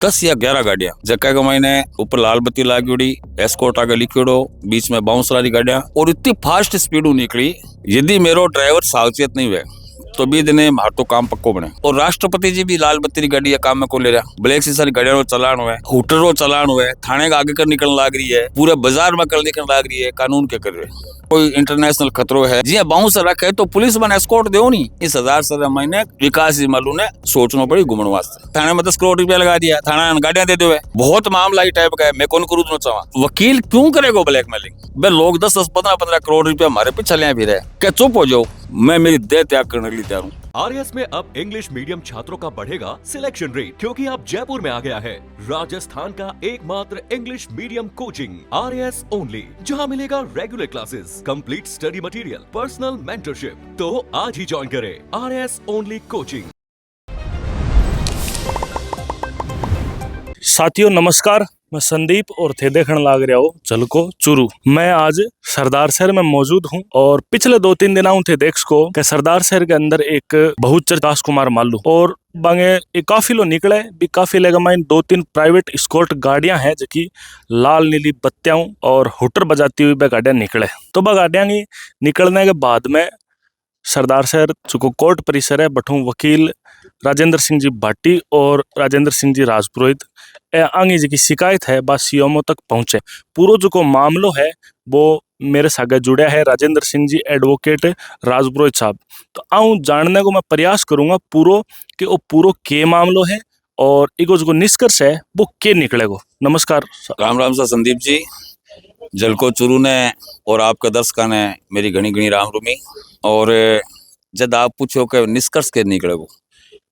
10 या 11 गाड़ियां जक्का के मैंने ऊपर लाल बत्ती लागोड़ी, एस्कॉर्ट आगे लिखोड़ो, बीच में बाउंस वाली गाड़ियां और इतनी फास्ट स्पीड निकली। यदि मेरो ड्राइवर सावचेत नहीं हुए तो भी दिन मार तो काम पक्को बने। और राष्ट्रपति जी भी लाल बत्ती गाड़ी काम में को ले रहा, ब्लैक सी सारी गाड़ियों चलान हुआ है, हुटरो चलान हुआ है, थाने का आगे कर निकलने लाग रही है, पूरे बाजार में कर निकलने लाग रही है। कानून क्या कर रहे, कोई इंटरनेशनल खतरो है जी बाउंस रखे तो पुलिस बने एस्कॉर्ट दो नहीं। इस 1000 से महीने विकास जी मालू ने सोचना पड़ी घूमने वास्ते। थाने में 10 करोड़ रुपया लगा दिया, थाना गाड़ियां दे दो। बहुत मामला ही टाइप का है। मैं कौन करूँ तो चाहवा वकील क्यों करेगा ब्लैकमेलिंग। भाई लोग 10-10, 15-15 करोड़ रुपया हमारे पीछे ले फिर है। क्या चुप हो जाओ, मैं मेरी देह त्याग करने के लिए तैयार हूँ। आरएस में अब इंग्लिश मीडियम छात्रों का बढ़ेगा सिलेक्शन रेट, क्योंकि अब जयपुर में आ गया है राजस्थान का एकमात्र English medium coaching RS only, जहां मिलेगा regular classes, complete study material, personal mentorship. तो आज ही ज्वाइन करें आरएस ओनली कोचिंग। साथियों नमस्कार, मैं संदीप और थे देखने लाग रहा हो झलको चुरू। मैं आज सरदार शहर में मौजूद हूँ और पिछले 2-3 दिन थे देख को कि सरदार शहर के अंदर एक बहुचर्चित राजकुमार मालू और बांगे एक काफिलो निकले भी। काफिले का 2-3 प्राइवेट स्कॉट गाड़ियां हैं जो कि लाल नीली बत्तियां और हुटर बजाती हुई गाड़ियां निकले। तो वह गाड़ियां निकलने के बाद में सरदार शहर जो कोर्ट परिसर है बठू वकील राजेंद्र सिंह जी भाटी और राजेंद्र सिंह जी राजपुरोहित आगे जी की शिकायत है बस सीएमओ तक पहुंचे। पूरा जो को मामलो है वो मेरे सागे जुड़े है राजेंद्र सिंह जी एडवोकेट राजपुरोहित साहब। तो आऊँ जानने को मैं प्रयास करूंगा पूरो कि वो पूरो के मामलो है और इको जो निष्कर्ष है वो के निकलेगा। नमस्कार। राम राम सा संदीप जी, जलको चुरू ने और आपका दर्शक ने मेरी घनी घनी राम रूमी। और जब आप पूछो कि निष्कर्ष के निकलेगो,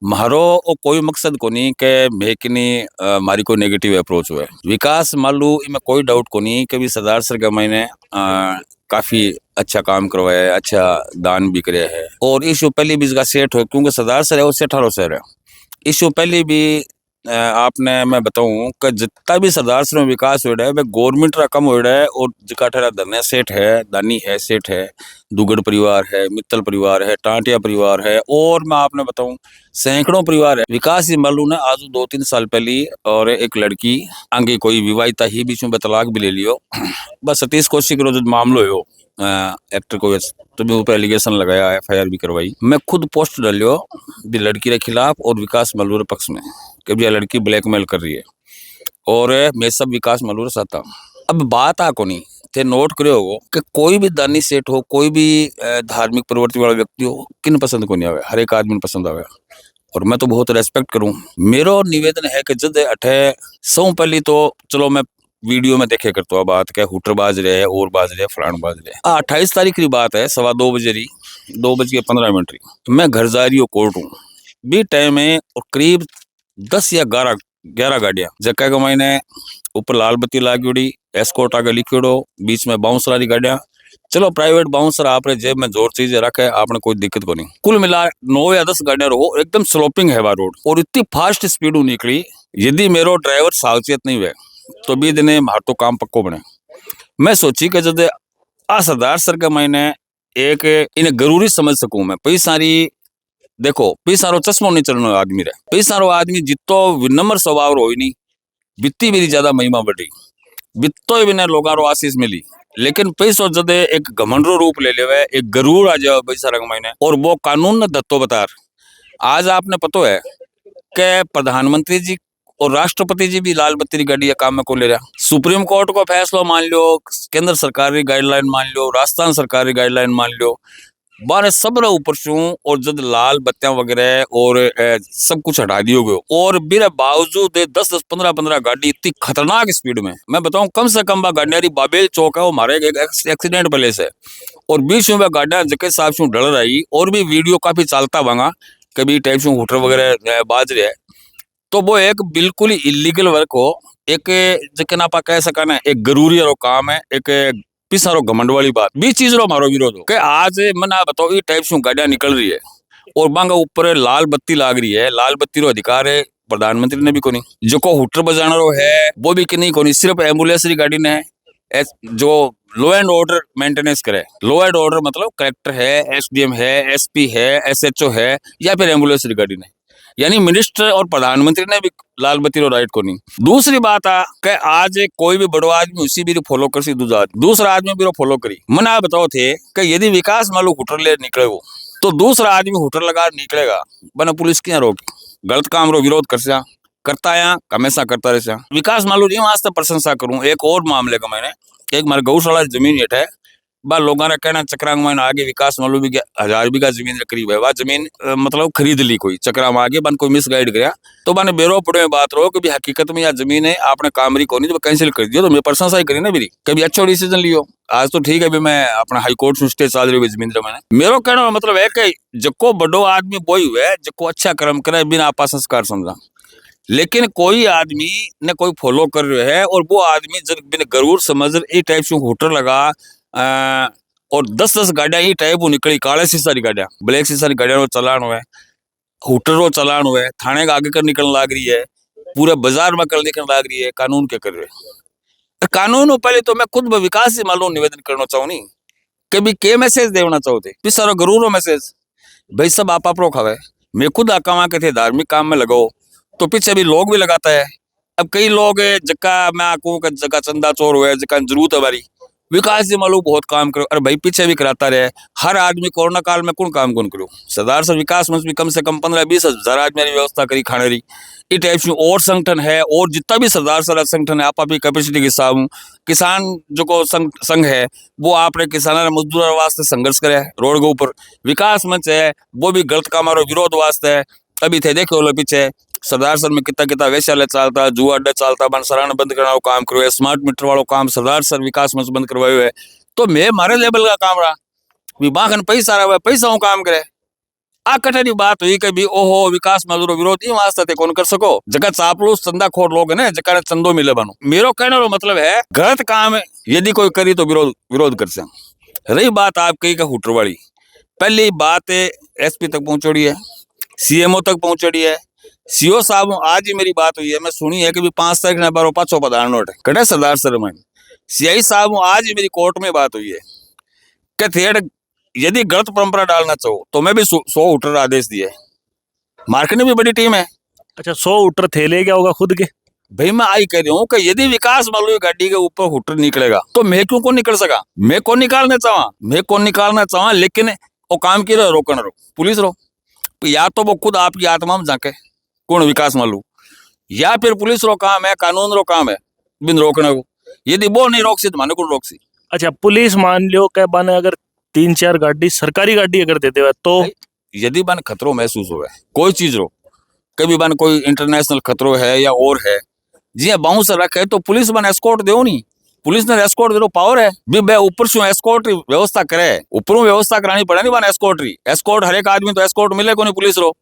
मारो कोई मकसद को नहीं के मैं मारी कोई नेगेटिव अप्रोच हुए। विकास मालू इनमें कोई डाउट को नहीं कि भी सरदार सर का मैंने काफी अच्छा काम करवाया है, अच्छा दान भी करे है। और इशू पहले भी इसका सेट हो, क्योंकि सरदार सर है वो सेठारो शहर है। इशू पहले भी आपने मैं बताऊं कि जितना भी सरदार सर में विकास हो रहा है वह गवर्नमेंट का कम हो रहा है। और जिका ठहरा धन्य सेठ है, दानी है, सेठ है, दुगड़ परिवार है, मित्तल परिवार है, टांटिया परिवार है, और मैं आपने बताऊं सैकड़ों परिवार है। विकास जी मालू ने आज 2-3 साल पहले और एक लड़की आगे कोई विवाहिता ही बीच में तलाक भी ले लियो। बस सतीश कौशिक रो जो मामलो हो एक्टर को तो भी ऊपर एलिगेशन लगाया, FIR भी करवाई। मैं खुद पोस्ट डालियो भी लड़की के खिलाफ और विकास मालू के पक्ष में कि भी लड़की ब्लैकमेल कर रही है और मैं सब विकास मालू साथ। अब बात आ को नहीं थे नोट करे हो कि कोई भी दानी सेठ हो, कोई भी धार्मिक प्रवृत्ति वाला व्यक्ति हो, किन पसंद को नहीं आवे, हर एक आदमी पसंद आवे। और मैं तो बहुत रेस्पेक्ट करूं। मेरो निवेदन है कि जब अठे सौ पहली तो चलो मैं वीडियो में देखे करता हूँ बात क्या हुटर बाज रहे है और बाज रहे फलान बाज रहे। 28 तारीख की बात है, 2:15 बजे रही, 2:15 रही। मैं घर जा रही हूँ कोर्ट हूँ भी टाइम है और करीब 10 या 11 गाड़ियां जक्का के मैंने ऊपर लाल बत्ती लागोड़ी, एस्कॉर्ट आगे लिखोड़ो, बीच में बाउंस वाली गाड़ियां। चलो प्राइवेट बाउंसर आप जेब में जोर चीज रखे, आपने कोई दिक्कत को नहीं। कुल मिला 9 या 10 गाड़ियां रहो, एकदम स्लोपिंग है रोड और इतनी फास्ट स्पीड निकली। यदि मेरो ड्राइवर सावचेत नहीं हुए तो भी दिन मार तो काम पक्को बने। मैं सोची कि जब आ सरदार सर का मैंने एक इन्हें जरूरी समझ सकूं मैं। पई सारी देखो पी सारो चश्मो नहीं चलनो आदमी रे, पी सारो आदमी जितो विनम्र स्वभाव रो नहीं बित्ती मेरी ज्यादा महिमा बढ़ी, बित्तो ही बिना लोगारो आशीष मिली। लेकिन पैसो जदे एक घमंडरो रूप ले लेवे, एक गरूर आ जाए पैसा रंग महीने और वो कानून न दत्तो बतार। आज आपने पतो है कि प्रधानमंत्री जी और राष्ट्रपति जी भी लाल बत्ती गाड़ी काम में को ले रहा। सुप्रीम कोर्ट को फैसला मान लो, केंद्र सरकार की गाइडलाइन मान लो, राजस्थान सरकार की गाइडलाइन मान लो, बारे सब ऊपर छू। और जब लाल बत्तियां वगैरह और सब कुछ हटा दियो गयो और मेरे बावजूद 10-10, 15-15 गाड़ी इतनी खतरनाक स्पीड में, मैं बताऊं कम से कम गाड़ियारी बाबेल चौक है वो मारे एक एक्सीडेंट प्लेस है। और बीच में गाड़ियां जके साहब शू डल रही और भी वीडियो काफी चालता भांगा कभी टाइप शू हुटर वगैरह बाज रहे। तो वो एक बिल्कुल ही इलीगल वर्क हो, एक जके ना कह सका ना एक गरूरी काम है, एक पिसारो घमंड वाली बात भी चीज रो मारो विरोध हो कि आज मैं बताओ ये टाइप से गाड़ियां निकल रही है और बांगा ऊपर लाल बत्ती लाग रही है। लाल बत्ती रो अधिकार है प्रधानमंत्री ने भी कोनी, जो को हुटर बजाना रो है वो भी कि नहीं कोनी, सिर्फ एम्बुलेंस की गाड़ी ने जो लॉ एंड ऑर्डर मेंटेनेंस करे। लॉ एंड ऑर्डर मतलब कलेक्टर है, SDM है, SP है, SHO है या फिर एम्बुलेंस की गाड़ी ने। यानी मिनिस्टर और प्रधानमंत्री ने भी लाल बत्ती रो राइट को नहीं। दूसरी बात आ कि आज कोई भी बड़ो आदमी उसी भी फॉलो कर सी दूसरा आदमी भी फॉलो करी। मन आप बताओ थे कि यदि विकास मालू हुटर ले निकले वो तो दूसरा आदमी हुटर लगा निकलेगा बना पुलिस क्या रोक गलत काम रो विरोध कर करता है हमेशा करता रहे। विकास मालू नहीं वास्ते प्रशंसा करूं। एक और मामले का मैंने एक मारे गौशाला जमीन हेठ है बा लोगों ने कहना चक्रांग में आगे विकास मालू भी 1000 बीघा जमीन करीब है। वह जमीन मतलब खरीद ली कोई चक्रा में आगे बन कोई मिसगाइड गया तो मैंने बेरो पड़े में बात रहो कि भी हकीकत में यह जमीन है आपने कामरी को नहीं तो कैंसिल कर दियो तो मैं प्रशंसा ही करी ना मेरी कभी अच्छा डिसीजन लियो। आज तो ठीक है भी मैं अपना हाई कोर्ट में स्टे चल रही जमीन मैंने मेरो कहना मतलब है कि जको बड़ो आदमी बोई हुए जको अच्छा कर्म करे बिना आपा संस्कार समझा। लेकिन कोई आदमी ने कोई फॉलो कर रहे है और वो आदमी जब बिन गरूर समझ ये टाइप से होटल लगा और 10-10 गाड़ियां ये टाइप निकली काले शीशा की गाड़ियां ब्लैक शीशा की गाड़ियां चलान हुए होटल रो चलान हुए थाने का आगे कर निकलने लग रही है पूरे बाजार में कर निकलने लग रही है। कानून क्या कर रहे कानून पहले तो मैं खुद विकास से मालूम निवेदन करना चाहूँ नहीं कि भी के मैसेज देना चाहते फिर सारा गरूर मैसेज भाई सब आप खावे। मैं खुद आका के थे धार्मिक काम में लगाओ तो पीछे भी लोग भी लगाता है। अब कई लोग है जगह मैं आकू जगह चंदा चोर हुआ जगह जरूरत है हमारी विकास जी मालूम बहुत काम करो अरे भाई पीछे भी कराता रहे। हर आदमी कोरोना काल में कौन काम कौन करो सरदार से विकास में भी कम से कम 15-20 हजार आदमी व्यवस्था करी खाने रही ये टाइप से और संगठन है और जितना भी सरदार सर संगठन है आप अपनी कैपेसिटी के हिसाब किसान जो को संघ है वो आपने किसाना मजदूर वास्ते संघर्ष करे रोड के ऊपर। विकास मंच है वो भी गलत काम विरोध वास्ते है। अभी थे देखो पीछे सरदार सर में कितना वैश्यालय चलता जुआ अड्डा चलता बन सराहना बंद करने काम करो स्मार्ट मीटर वालों काम सरदार सर विकास मंच बंद करवायो है तो मैं मारे लेवल का काम रहा विभाग पैसा रहा पैसा हूँ काम करे आ कठिन बात हुई कि भी ओहो विकास मजदूर विरोध ये वास्ते कौन कर सको जगह चापलूस चंदाखोर लोग है ना जगह चंदो मिले बनो। मेरो कहने का मतलब है गलत काम यदि कोई करी तो विरोध कर सकते। रही बात आप कही का हुटर वाली पहली बात एसपी तक पहुंचोड़ी है सीएमओ तक पहुंचोड़ी है सीओ साहब आज ही मेरी बात हुई है मैं सुनी है कि भी 5 तारीख ने बारो पाछो पधार नोट कटे सरदार सर में सीआई साहब आज ही मेरी कोर्ट में बात हुई है कि थिएटर यदि गलत परंपरा डालना चाहो तो मैं भी 100 हुटर आदेश दिए। मार्केट में भी बड़ी टीम है। अच्छा 100 हुटर थे ले क्या होगा खुद के भाई मैं आई कह रही हूँ कि यदि विकास मालूम गाड़ी के ऊपर हुटर निकलेगा तो मैं क्यों कौन निकल सका मैं कौन निकालना चाहवा लेकिन वो काम की रोकना रो पुलिस रो या तो वो खुद आपकी आत्मा में जाके कौन विकास मालूम या फिर पुलिस रो काम है कानून रो काम है बिन रोकने को यदि वो नहीं रोक सी तो माने को रोक सी। अच्छा पुलिस मान लो क्या बने अगर 3-4 गाड़ी सरकारी गाड़ी अगर देते हुए तो यदि बन खतरो महसूस हो कोई चीज रो कभी बन कोई इंटरनेशनल खतरो है या और है जी बाउंसर रखे तो पुलिस बन एस्कॉर्ट दो नहीं पुलिस ने एस्कॉर्ट दे पावर है भी ऊपर से एस्कॉर्ट व्यवस्था करे ऊपर व्यवस्था करानी पड़े नहीं बन एस्कॉर्ट हर एक आदमी तो एस्कॉर्ट मिले को नहीं पुलिस रो।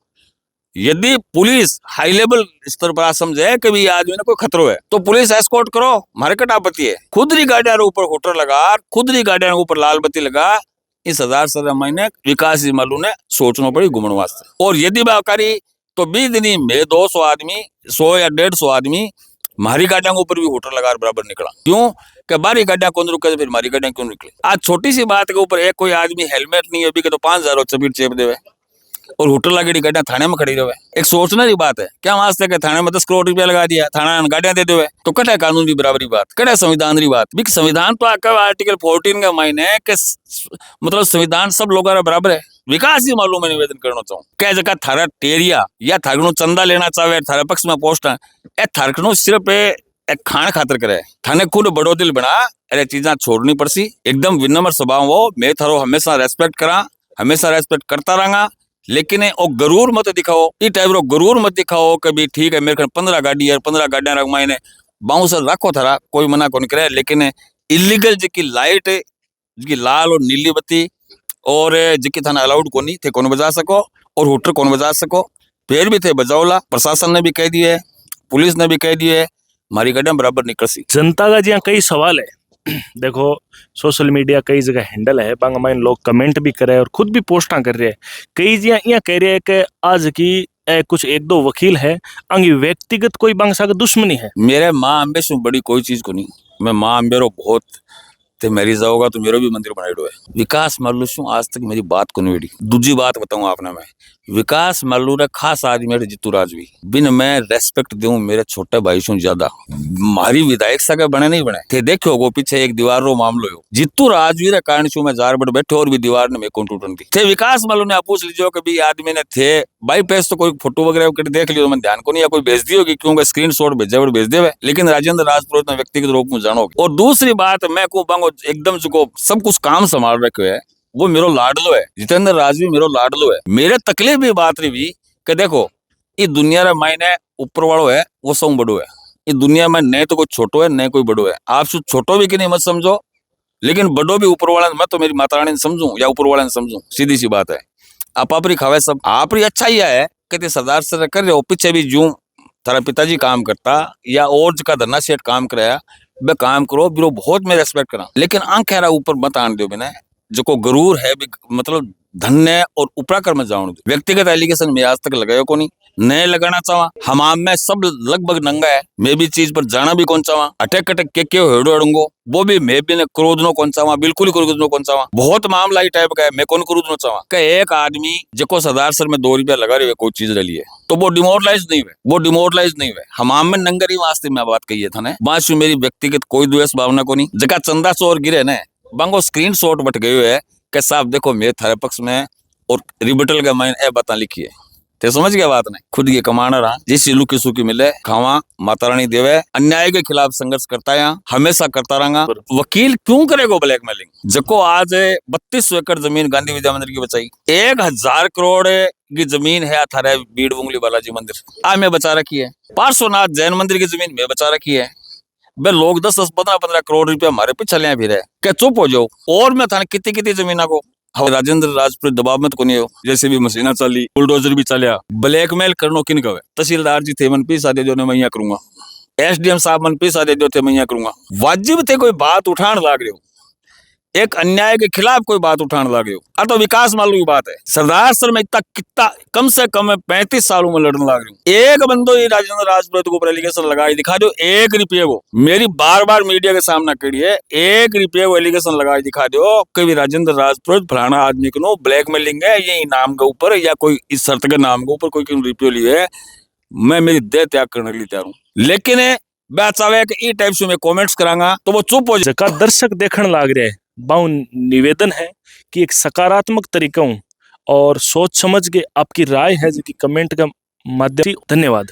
यदि पुलिस हाई लेवल स्तर पर समझे कि भी आदमी ने कोई खतरो है तो पुलिस एस्कॉर्ट करो मार्केट आपत्ति है खुद री गाड़िया ऊपर होटल लगा खुद री गाड़िया ऊपर लाल बत्ती लगा इस 1000 सर महीने विकास जी मालू ने सोचना पड़ी घूमन वास्ते। और यदि बाकारी तो 20 दिन में 200 आदमी 100 या 150 आदमी मारी गाड़ियों के ऊपर भी होटल लगा बराबर निकला क्यों कि बारी गाड़ियां कौन रुके फिर मारी गाड़ियां क्यों निकली। आज छोटी सी बात के ऊपर एक कोई आदमी हेलमेट नहीं है अभी के तो 5000 चपीट चेप देवे और होटल लगी गाड़ियां थाने में खड़ी रहे। एक सोचने की बात है क्या वास्ते के थाने में 10 करोड़ रुपया लगा दिया थाना गाड़ियां दे दे तो कटे कानून की बराबरी बात कटे संविधान की बात भी संविधान तो आका आर्टिकल 14 का मायने के मतलब संविधान सब लोगों बराबर है। विकास ही मालूम मैं निवेदन करना चाहूँ क्या जगह थारा टेरिया या थारकनो चंदा लेना चाहे थारे पक्ष में पोस्ट है थारकनो सिर्फ एक खान खातर करे थाने खुद बड़ो दिल बना अरे चीजा छोड़नी पड़सी एकदम विनम्र स्वभाव हो मैं थारो हमेशा रेस्पेक्ट करा हमेशा रेस्पेक्ट करता रहूंगा लेकिन ओ गरूर मत दिखाओ ई टाइप रो गरूर मत दिखाओ कि भी ठीक है मेरे 15 गाड़ी है 15 गाड़ियां रख मायने बाउंसर रखो थारा कोई मना को नहीं करे लेकिन इलीगल जी लाइट जी लाल और नीली बत्ती और जी थाना अलाउड को नहीं थे कौन बजा सको और होटर कौन बजा सको फिर भी थे बजाओला प्रशासन ने भी कह दिए पुलिस ने भी कह दिए हमारी गाड़ियां बराबर निकल सी। जनता का जी कई सवाल है देखो सोशल मीडिया कई जगह हैंडल है बांग माइन लोग कमेंट भी करे और खुद भी पोस्टा कर रहे हैं कई जिया यहाँ कह रहे हैं कि आज की कुछ 1-2 वकील है अंगी व्यक्तिगत कोई बांग सा दुश्मनी है। मेरे माँ अम्बे से बड़ी कोई चीज को नहीं मैं माँ अम्बे रो बहुत ते मेरी जाओगा तो मेरा भी मंदिर बनाई है विकास मालू आज तक मेरी बात को नहीं बेटी। दूसरी बात बताऊँ आपने मैं विकास मालू रे खास आदमी है जितू राजवी बिन मैं रेस्पेक्ट दूं मेरे छोटे भाई से ज्यादा मारी विधायक सके बने नहीं बने थे देखो वो पीछे एक दीवार रो मामलो हो जितू राजवी रे कारण छू मैं जार बड़ बैठो और भी दीवार ने मेको टूटन थी थे विकास मालू ने आप पूछ लीजिए कि भी आदमी ने थे बाई पेज तो कोई फोटो वगैरह कर देख लियो मैं ध्यान को नहीं या कोई भेज दी होगी क्योंकि स्क्रीनशॉट भेज देवे लेकिन राजेंद्र राजपुरोहित ने व्यक्तिगत रूप में जानोगे। और दूसरी बात मैं को बांगो एकदम जो सब कुछ काम संभाल रखे है वो मेरो लाडलो है जितेंद्र राजवी मेरो लाडलो है। मेरे तकलीफ भी बात रही भी कि देखो ये दुनिया रे मायने ऊपर वालों है वो सब बड़ो है ये दुनिया में न तो कोई छोटो है न कोई बड़ो है आप छोटो भी कि नहीं मत समझो लेकिन बड़ो भी ऊपर वाला मैं तो मेरी माता रानी ने समझूं या ऊपर वाला ने समझूं सीधी सी बात है। आप खावे सब आप अच्छा ही है कि सरदार सर कर रहे हो पीछे भी जूं थारा पिताजी काम करता या और का धरना सेठ काम कराया बे काम करो बिरो बहुत मैं रेस्पेक्ट करा लेकिन आंख ऊपर मत आन दो मैंने जो को गरूर है भी मतलब धन्य और उपरा कर में जाऊं व्यक्तिगत एलिगेशन में आज तक लगायो को नहीं नए लगाना चाहवा हमाम में सब लगभग नंगा है मैं भी चीज पर जाना भी कौन चाहवा अटक अटक के हेडो अड़ूंगो वो भी मैं भी ने क्रोध नो कौन चाहवा बिल्कुल ही क्रोध नो कौन चाहवा बहुत मामला ही टाइप का है मैं कौन क्रोध नो चाहवा कि एक आदमी जो सरदार सर में 2 रुपया लगा रही है कोई चीज ले लिए तो वो डिमोरलाइज नहीं हुए हमाम में नंगरी वास्ते में बात कही था ने बात मेरी व्यक्तिगत कोई द्वेष भावना को नहीं जगह चंदा चोर गिरे ने बांगो स्क्रीनशॉट बट गयो है कि साहब देखो मेरे थारे पक्ष में और रिबटल का मैंने बता लिखी है ते समझ गया बात ने खुद ये कमाना रहा जिस लुकी सुखी मिले खावा माता रानी देवे अन्याय के खिलाफ संघर्ष करता है हमेशा करता रहूंगा। वकील क्यों करेगा ब्लैकमेलिंग जको आज 3200 एकड़ जमीन गांधी विद्या मंदिर की बचाई 1000 करोड़ की जमीन है थारे बीड़ बुंगली बालाजी मंदिर आ मैं बचा रखी है पार्श्वनाथ जैन मंदिर की जमीन में बचा रखी है बे लोग 10-15 करोड़ रुपया हमारे पीछे ले फिर है क्या चुप हो जाओ और मैं थाने कितनी जमीना को राजेंद्र राजपुर दबाव में तो को नहीं हो जैसे भी मशीना चली बुलडोजर भी चलिया ब्लैकमेल करनो किन कवे तहसीलदार जी थे मन पैसा दे दो ने मैं यहाँ करूंगा एसडीएम साहब मन पैसा दे दो थे मैं यहाँ करूंगा वाजिब थे कोई बात उठान लाग रहे हो एक अन्याय के खिलाफ कोई बात उठाने लगे हो तो विकास मालू की बात है सरदार सर में इतना कितना कम से कम 35 सालों में लड़ने लग रही हूँ एक बंदो ये राजेंद्र राजपुरोहित को ऊपर एलिगेशन लगाई दिखा दो 1 रुपये को मेरी बार मीडिया के सामने करी है 1 रुपये को एलिगेशन लगाई दिखा दो कभी राजेंद्र राजपुरोहित फलाना आदमी को ब्लैकमेलिंग है ये इनाम के ऊपर या कोई इस शर्त के नाम के ऊपर कोई रुपये लिए है मैं मेरी देह त्याग करने के लिए तैयार हूँ लेकिन ई टाइप से मैं कमेंट्स करांगा तो वो चुप हो जाए दर्शक देखने लाग रहे हैं बाउ निवेदन है कि एक सकारात्मक तरीका और सोच समझ के आपकी राय है जो कि कमेंट का माध्यम। धन्यवाद।